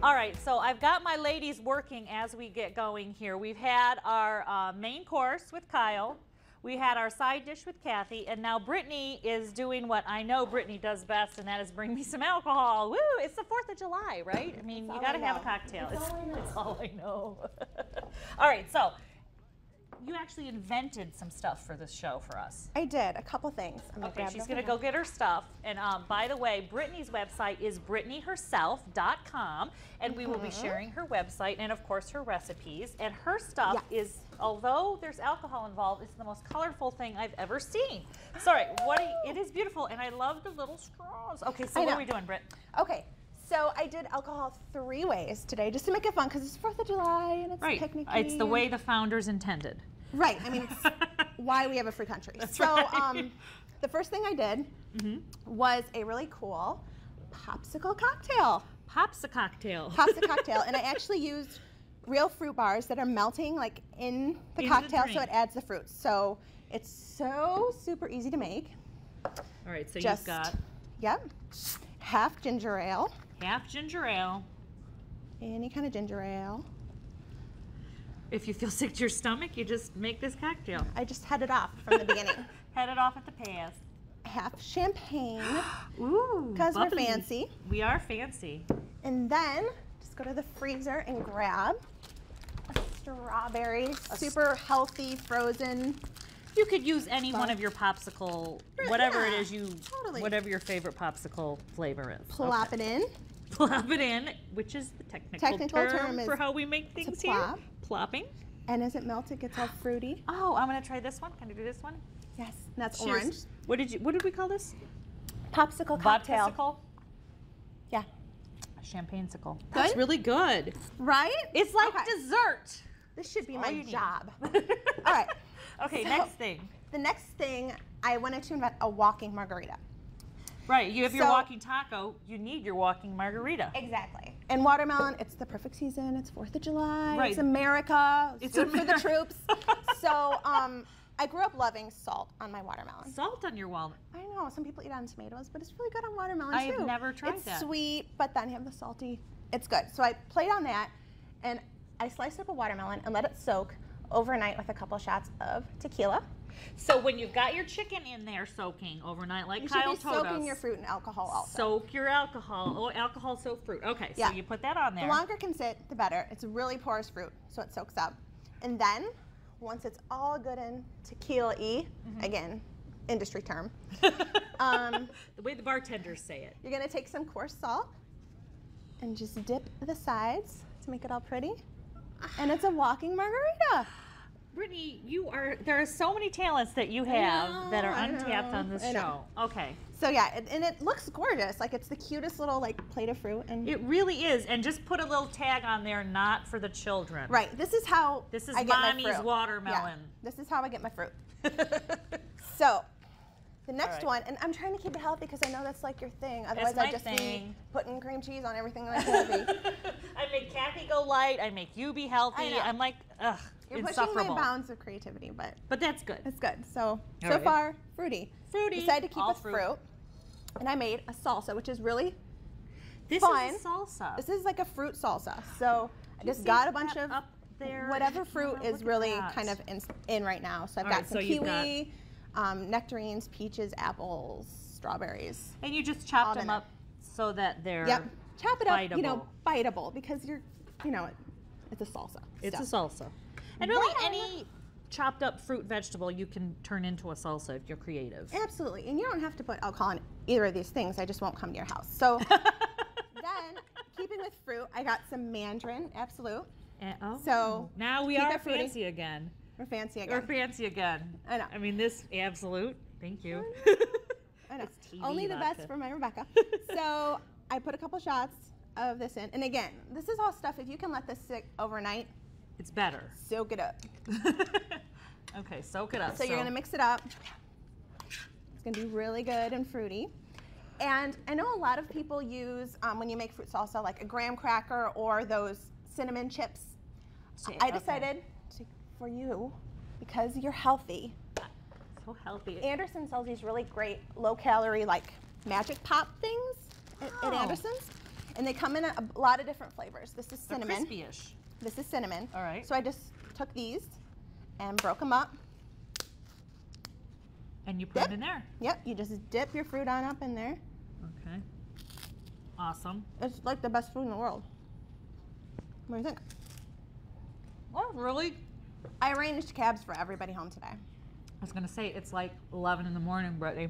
All right, so I've got my ladies working as we get going here. We've had our main course with Kyle. We had our side dish with Kathy, and now Brittany is doing what I know Brittany does best, and that is bring me some alcohol. Woo! It's the 4th of July, right? I mean, you got to have a cocktail. It's all I know. All right, so you actually invented some stuff for this show for us. I did, a couple things. Okay, she's going to go get her stuff. And by the way, Brittany's website is brittanyherself.com, and we will be sharing her website and, of course, her recipes. And her stuff is, although there's alcohol involved, it's the most colorful thing I've ever seen. Sorry, it is beautiful, and I love the little straws. Okay, so what are we doing, Britt? Okay. So I did alcohol 3 ways today, just to make it fun, because it's 4th of July and it's picnicky. It's the way the founders intended. Right. I mean, it's why we have a free country. That's so right. the first thing I did was a really cool popsicle cocktail. Popsicle cocktail. Popsicle cocktail. And I actually used real fruit bars that are melting like in the cocktail, so it adds the fruit. So it's so super easy to make. All right, so you've got half ginger ale. Half ginger ale. Any kind of ginger ale. If you feel sick to your stomach, you just make this cocktail. I just head it off from the beginning. Head it off at the pass. Half champagne. Ooh, because we're fancy. We are fancy. And then just go to the freezer and grab a strawberry, super healthy, frozen. You could use any one of your popsicle, whatever it is whatever your favorite popsicle flavor is. Plop it in. Plop it in, which is the technical term for how we make things here. Plopping. And as it melts, it gets all fruity. Oh, I'm gonna try this one. Can I do this one? Yes, that's orange. What did we call this? Popsicle cocktail. Vodka-sicle? Yeah. Champagne-sicle. That's really good. Right? It's like dessert. This should be my job. All right. Okay, next thing. The next thing, I wanted to invent a walking margarita. Right, you have your walking taco, you need your walking margarita. Exactly. And watermelon, it's the perfect season. It's 4th of July. Right. It's America. It's good for the troops. So I grew up loving salt on my watermelon. Salt on your walnut? I know. Some people eat it on tomatoes, but it's really good on watermelon too. I have never tried that. It's sweet, but then you have the salty. It's good. So I played on that, and I sliced up a watermelon and let it soak overnight with a couple shots of tequila. So when you've got your chicken in there soaking overnight, like Kyle told us. You should be soaking your fruit in alcohol also. Soak your alcohol. Oh, alcohol soak fruit. Okay, so you put that on there. The longer it can sit, the better. It's a really porous fruit, so it soaks up. And then, once it's all good in tequila-y, again, industry term. The way the bartenders say it. You're going to take some coarse salt and just dip the sides to make it all pretty. And it's a walking margarita. Brittany, there are so many talents that you have that are untapped on this show. Okay. So yeah, and it looks gorgeous. Like it's the cutest little plate of fruit. And it really is. And just put a little tag on there, not for the children. Right. This is how I get my fruit. Mommy's watermelon. Yeah, this is how I get my fruit. So the next one, and I'm trying to keep it healthy because I know that's like your thing. Otherwise, I'd just be putting cream cheese on everything that's healthy. I make Kathy go light. I make you be healthy. I'm like, ugh. You're pushing my bounds of creativity, but that's good. It's good. So far, fruity. Fruity. Decided to keep with fruit. And I made a salsa, which is really fun. This is a salsa. This is like a fruit salsa. So I just got a bunch of whatever fruit is really kind of in right now. So I've got some kiwi, nectarines, peaches, apples, strawberries. And you just chop them up so that they're chop it up, biteable. Biteable because it's a salsa. It's a salsa. And really, any chopped up fruit vegetable you can turn into a salsa if you're creative. Absolutely. And you don't have to put alcohol in either of these things. I just won't come to your house. So then, keeping with fruit, I got some Mandarin Absolute. So now we are fancy again. We're fancy again. We're fancy again. I know. I mean, this Absolute, thank you. I know. Only the best for my Rebecca. So I put a couple shots of this in. And again, this is all stuff, if you can let this sit overnight, it's better. Soak it up. Okay, soak it up. So you're going to mix it up. It's going to be really good and fruity. And I know a lot of people use, when you make fruit salsa, like a graham cracker or those cinnamon chips. I decided for you, because you're healthy. So healthy. Anderson sells these really great low-calorie, like Magic Pop things at Anderson's. And they come in a lot of different flavors. This is They're cinnamon. crispy-ish. This is cinnamon. All right. So I just took these and broke them up. And you put them in there. Yep, you just dip your fruit on up in there. Okay. Awesome. It's like the best food in the world. What do you think? Oh, really? I arranged cabs for everybody home today. I was going to say, it's like 11 in the morning, Brittany.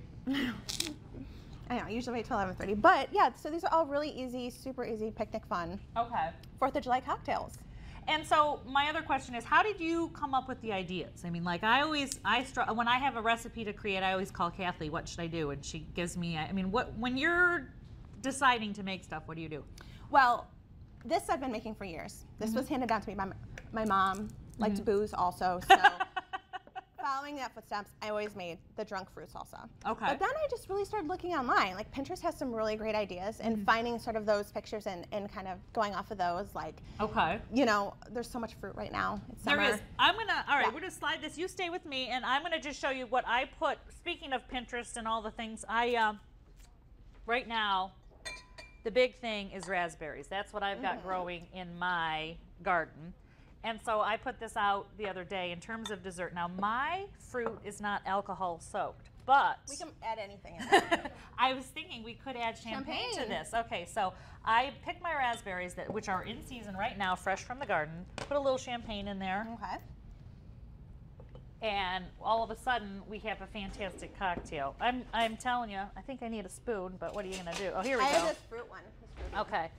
I know, I usually wait till 11:30. But yeah, so these are all really easy, super easy, picnic fun. Okay. 4th of July cocktails. And so my other question is, how did you come up with the ideas? I mean, like when I have a recipe to create, I always call Kathy, what should I do? And she gives me, I mean, when you're deciding to make stuff, what do you do? Well, this I've been making for years. This was handed down to me by my mom, liked booze also. So following that footsteps, I always made the drunk fruit salsa. Okay. But then I just really started looking online. Like Pinterest has some really great ideas and finding sort of those pictures and kind of going off of those. Like, Okay. you know, there's so much fruit right now. It's summer. There is. All right, we're gonna slide this. You stay with me, and I'm gonna just show you what I put. Speaking of Pinterest and all the things, right now, the big thing is raspberries. That's what I've got growing in my garden. And so I put this out the other day in terms of dessert. Now, my fruit is not alcohol soaked, but We can add anything in there. I was thinking we could add champagne to Champagne. this. Okay, so I picked my raspberries, which are in season right now, fresh from the garden. Put a little champagne in there, Okay. and all of a sudden we have a fantastic cocktail. I'm telling you, I think I need a spoon, but what are you gonna do? Oh, here we I go. have this fruit one. This fruit Okay,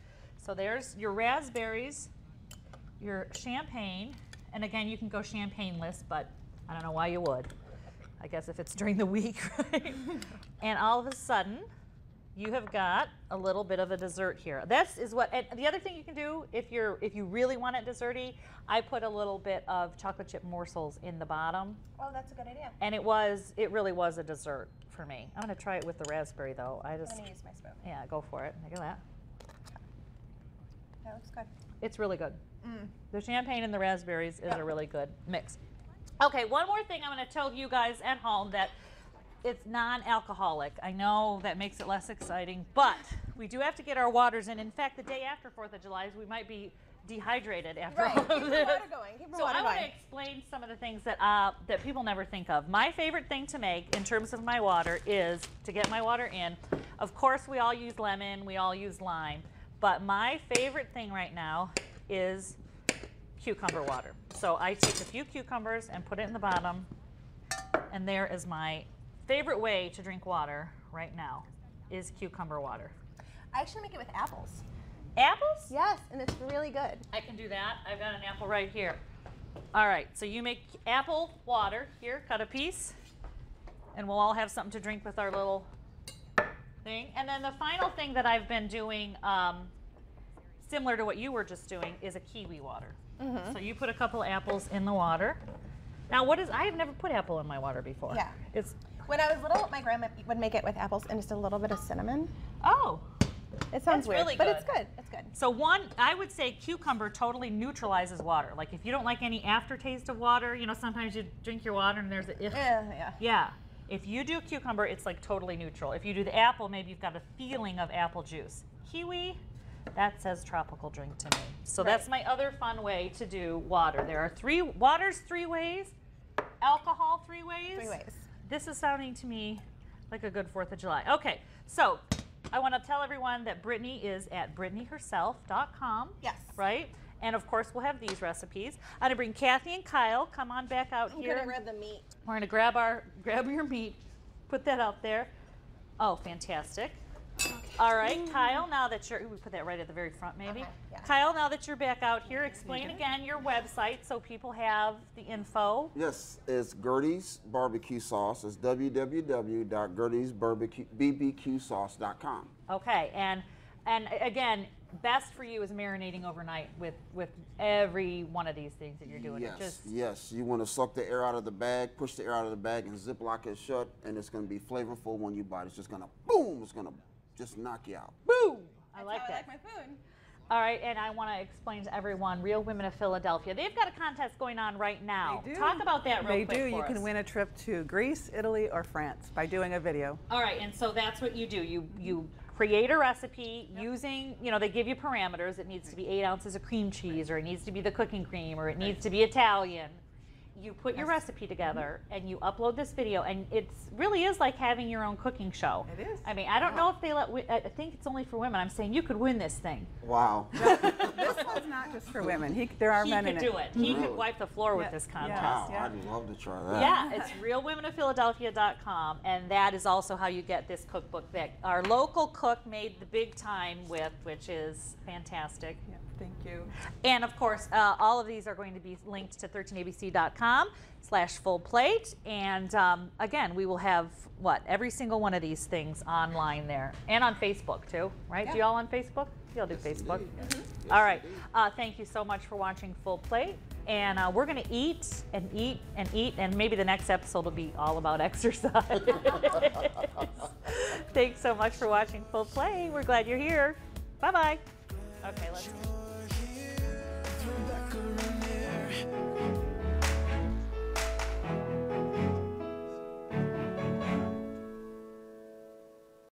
so there's your raspberries, your champagne, and again, you can go champagne-less, but I don't know why you would. I guess if it's during the week, right? And all of a sudden, you have got a little bit of a dessert here. This is what, and the other thing you can do if you really want it desserty, I put a little bit of chocolate chip morsels in the bottom, Oh, that's a good idea. and it really was a dessert for me. I'm gonna try it with the raspberry though. I'm gonna use my spoon. Yeah, go for it. Look at that. That looks good. It's really good. The champagne and the raspberries is a really good mix. Okay, one more thing I'm going to tell you guys at home that it's non-alcoholic. I know that makes it less exciting, but we do have to get our waters in. In fact, the day after 4th of July, we might be dehydrated after Right, all keep of your this. water going. Keep your So water I want to going. explain some of the things that that people never think of. My favorite thing to make in terms of my water is to get my water in. Of course, we all use lemon, we all use lime, but my favorite thing right now is cucumber water. So I take a few cucumbers and put it in the bottom, and there is my favorite way to drink water right now is cucumber water. I actually make it with apples. Apples? Yes, and it's really good. I can do that. I've got an apple right here. All right, so you make apple water. Here, cut a piece, and we'll all have something to drink with our little thing. And then the final thing that I've been doing, similar to what you were just doing, is a kiwi water. So you put a couple apples in the water. Now, I have never put apple in my water before. Yeah. When I was little, my grandma would make it with apples and just a little bit of cinnamon. Oh. It sounds That's weird, really but good. it's good. It's good. So I would say cucumber totally neutralizes water. Like if you don't like any aftertaste of water, you know, sometimes you drink your water and there's a Yeah. Yeah. If you do cucumber, it's like totally neutral. If you do the apple, maybe you've got a feeling of apple juice. Kiwi, that says tropical drink to me. So that's my other fun way to do water. There are water's 3 ways, alcohol 3 ways. 3 ways. This is sounding to me like a good 4th of July. Okay, so I want to tell everyone that Brittany is at BrittanyHerself.com. Yes. Right? And of course, we'll have these recipes. I'm going to bring Kathy and Kyle. Come on back out I'm here. gonna grab the meat. We're going to grab your meat, put that out there. Oh, fantastic. Okay. All right, Kyle, now that we put that right at the very front, maybe. Okay, yeah. Kyle, now that you're back out here, explain again your website so people have the info. Yes, it's Gertie's Barbecue Sauce. It's www.gertiesbbqsauce.com. Okay, and again, best for you is marinating overnight with every one of these things that you're doing. Yes. You want to suck the air out of the bag, push the air out of the bag, and Ziploc it shut, and it's going to be flavorful when you bite it. It's just going to boom. It's going to just knock you out. Boom! I That's like how that. I like my food. All right, and I want to explain to everyone, Real Women of Philadelphia, they've got a contest going on right now. They do. Talk about that real They quick do. for You can us. win a trip to Greece, Italy, or France by doing a video. All right, and so that's what you do. You create a recipe using, you know, they give you parameters. It needs to be 8 ounces of cream cheese, or it needs to be the cooking cream, or it needs to be Italian. You put your recipe together and you upload this video, and it really is like having your own cooking show. It is. I mean, I don't know if they I think it's only for women. I'm saying you could win this thing. Wow. This one's not just for women. There are He men could in do it. He Mm-hmm. could wipe the floor with Yeah. this contest. Wow, Yeah. I'd love to try that. Yeah, it's realwomenofphiladelphia.com, and that is also how you get this cookbook that our local cook made the big time with, which is fantastic. Yeah, thank you. And of course, all of these are going to be linked to 13abc.com/full-plate. And again, we will have every single one of these things online there, and on Facebook too, right? Do you all on Facebook? You'll do Facebook. All right. Thank you so much for watching Full Plate. And we're going to eat and eat and eat, and maybe the next episode will be all about exercise. Thanks so much for watching Full Play. We're glad you're here. Bye-bye. Okay, let's